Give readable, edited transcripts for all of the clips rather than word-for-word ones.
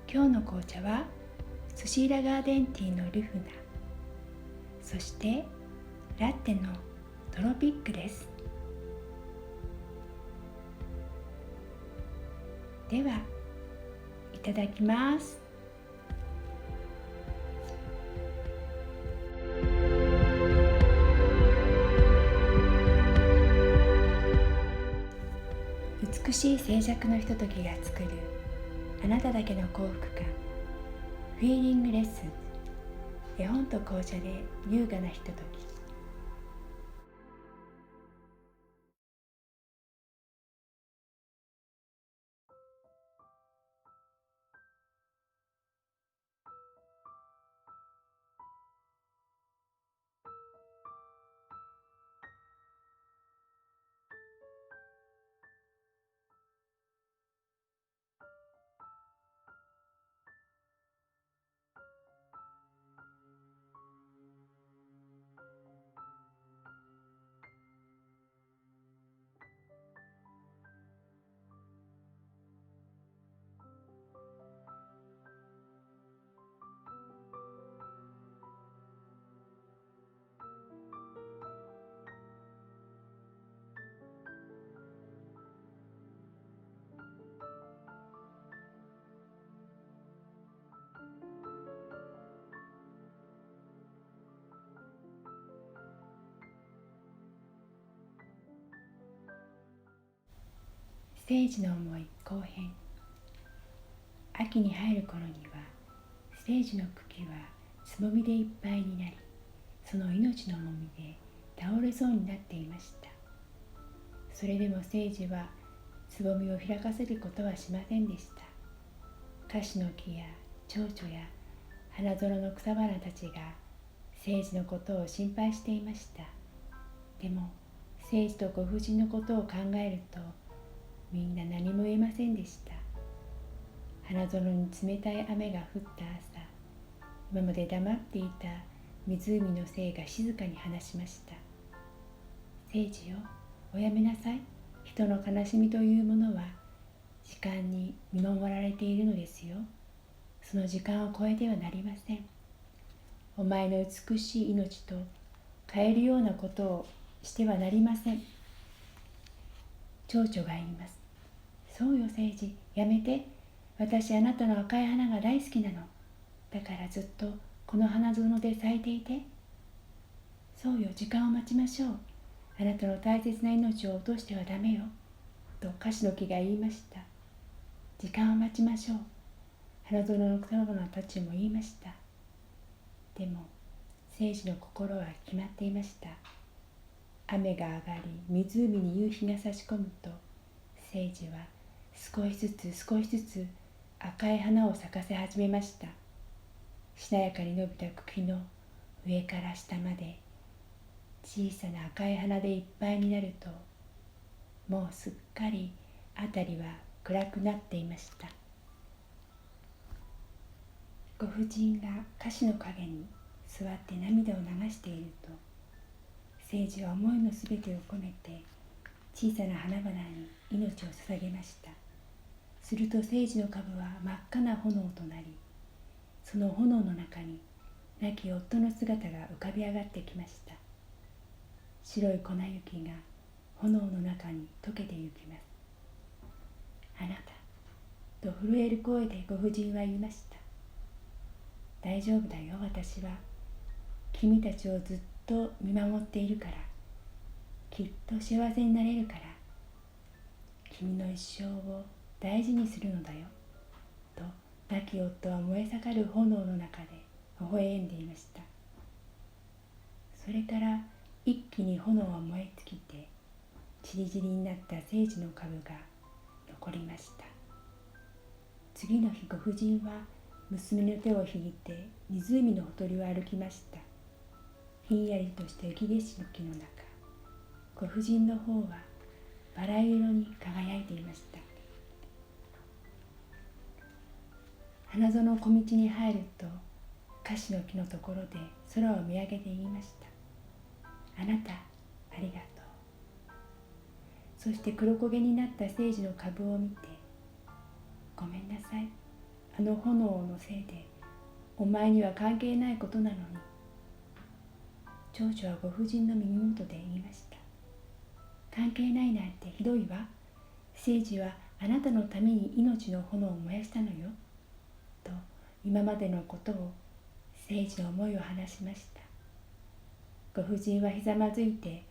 今日の紅茶はスシーラガーデンティーのルフナ、そしてラテのトロピックです。ではいただきます。美しい静寂のひとときが作るあなただけの幸福感、フィーリングレッスン、絵本と紅茶で優雅なひととき。聖司の思い後編。秋に入る頃には聖司の茎はつぼみでいっぱいになり、その命の重みで倒れそうになっていました。それでも聖司はつぼみを開かせることはしませんでした。カシの木や蝶々や花園の草花たちが聖司のことを心配していました。でも聖司とご婦人のことを考えるとみんな何も言えませんでした。花園に冷たい雨が降った朝、今まで黙っていた湖の精が静かに話しました。聖司よ、おやめなさい。人の悲しみというものは時間に見守られているのですよ。その時間を超えてはなりません。お前の美しい命と変えるようなことをしてはなりません。蝶々が言います。そうよ聖司、やめて。私あなたの赤い花が大好きなの。だからずっとこの花園で咲いていて。そうよ、時間を待ちましょう。あなたの大切な命を落としてはダメよ。とカシの木が言いました。時間を待ちましょう。花園の草花たちも言いました。でも聖司の心は決まっていました。雨が上がり、湖に夕日が差し込むと、聖司は少しずつ赤い花を咲かせ始めました。しなやかに伸びた茎の上から下まで小さな赤い花でいっぱいになると、もうすっかり辺りは暗くなっていました。ご婦人がカシの陰に座って涙を流していると、聖司は思いのすべてを込めて小さな花々に命を捧げました。すると聖司の株は真っ赤な炎となり、その炎の中に亡き夫の姿が浮かび上がってきました。白い粉雪が炎の中に溶けてゆきます。あなた、と震える声でご婦人は言いました。大丈夫だよ、私は。君たちをずっと見守っているから。きっと幸せになれるから。君の一生を大事にするのだよ。と亡き夫は燃え盛る炎の中で微笑んでいました。それから一気に炎は燃え尽きて、ちりぢりになった聖司の株が残りました。次の日、ご婦人は娘の手を引いて湖のほとりを歩きました。ひんやりとした雪景色の木の中、ご婦人の方はバラ色に輝いていました。花園の小道に入ると、カシの木のところで空を見上げて言いました。あなた、ありがとう。そして黒焦げになった聖司の株を見て、ごめんなさい。あの炎のせいでお前には関係ないことなのに。長女はご婦人の耳元で言いました。関係ないなんてひどいわ。聖司はあなたのために命の炎を燃やしたのよ。と今までのことを聖司の思いを話しました。ご婦人はひざまずいて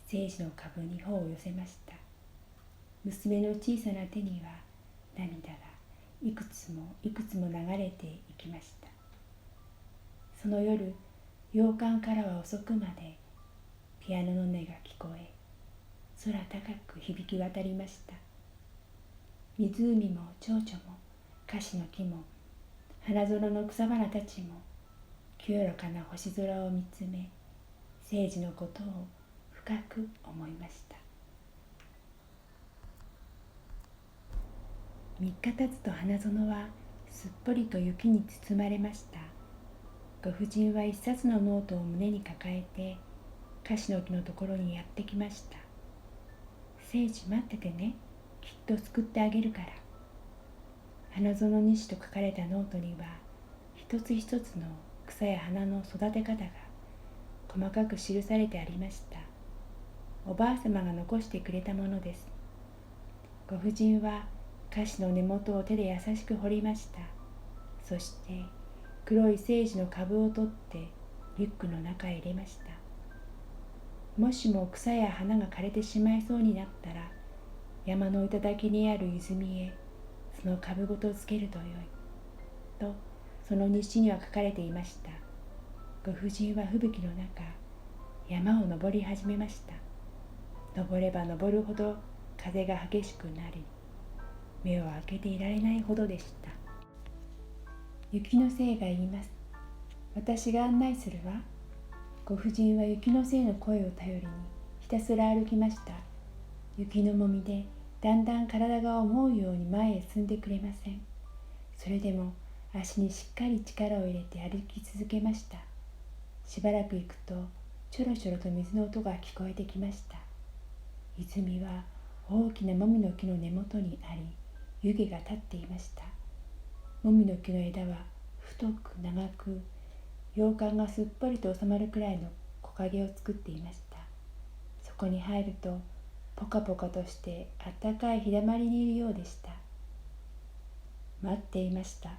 聖司の株に頬を寄せました。娘の小さな手には涙がいくつもいくつも流れていきました。その夜、洋館からは遅くまでピアノの音が聞こえ、空高く響き渡りました。湖も蝶々もカシの木も花園の草花たちも清らかな星空を見つめ、聖司のことを深く思いました。3日経つと花園はすっぽりと雪に包まれました。ご婦人は一冊のノートを胸に抱えてカシの木のところにやってきました。聖司、待っててね。きっと救ってあげるから。花園西と書かれたノートには一つ一つの草や花の育て方が細かく記されてありました。おばあさまが残してくれたものです。ご婦人はカシの根元を手で優しく掘りました。そして黒い聖司の株を取ってリュックの中へ入れました。もしも草や花が枯れてしまいそうになったら、山の頂にある泉へその株ごとつけるとよい。とその日誌には書かれていました。ご婦人は吹雪の中、山を登り始めました。登れば登るほど風が激しくなり、目を開けていられないほどでした。雪の精が言います。私が案内するわ。ご婦人は雪の精の声を頼りにひたすら歩きました。雪の重みでだんだん体が思うように前へ進んでくれません。それでも足にしっかり力を入れて歩き続けました。しばらく行くとちょろちょろと水の音が聞こえてきました。泉は大きなもみの木の根元にあり、湯気が立っていました。もみの木の枝は太く長く、洋館がすっぽりと収まるくらいの木陰を作っていました。そこに入るとポカポカとしてあったかい日だまりにいるようでした。待っていました。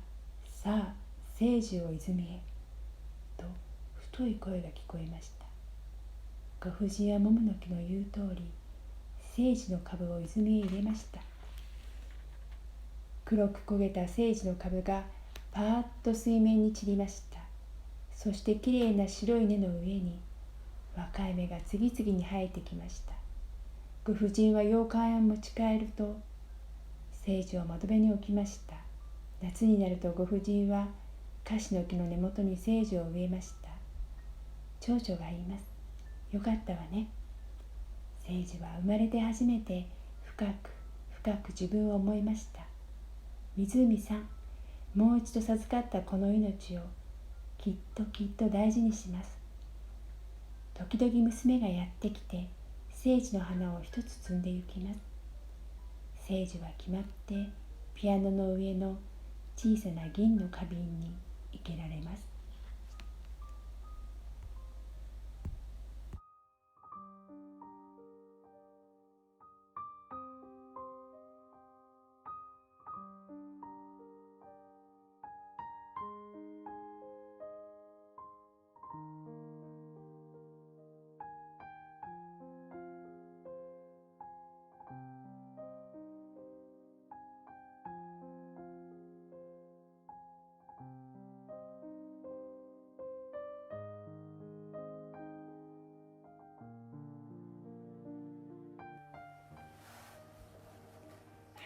さあ、聖司を泉へ。と太い声が聞こえました。ご婦人はもみの木の言う通り、聖司の株を泉へ入れました。黒く焦げた聖司の株がパーッと水面に散りました。そしてきれいな白い根の上に若い芽が次々に生えてきました。ご婦人は洋館へ持ち帰ると聖司を窓辺に置きました。夏になるとご婦人はカシの木の根元に聖司を植えました。長女が言います。よかったわね。聖司は生まれて初めて深く深く自分を思いました。湖さん、もう一度授かったこの命をきっときっと大事にします。時々娘がやってきて聖司の花を一つ摘んで行きます。聖司は決まってピアノの上の小さな銀の花瓶に生けられます。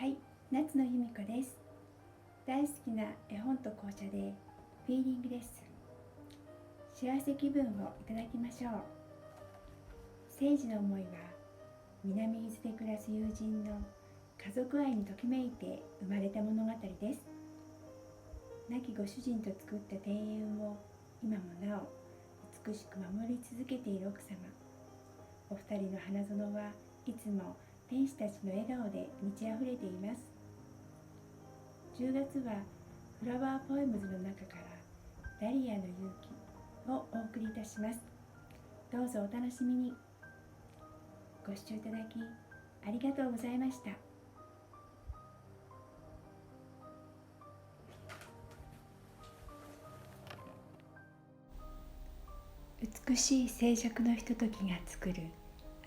はい、夏野由美子です。大好きな絵本と紅茶でフィーリングレッスン。幸せ気分をいただきましょう。聖司の思いは南伊豆で暮らす友人の家族愛にときめいて生まれた物語です。亡きご主人と作った庭園を今もなお美しく守り続けている奥様。お二人の花園はいつも天使たちの笑顔で満ち溢れています。10月はフラワーポエムズの中からダリアの勇気をお送りいたします。どうぞお楽しみに。ご視聴いただきありがとうございました。美しい静寂のひとときが作る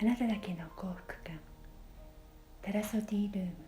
あなただけの幸福感。タラソティルーム。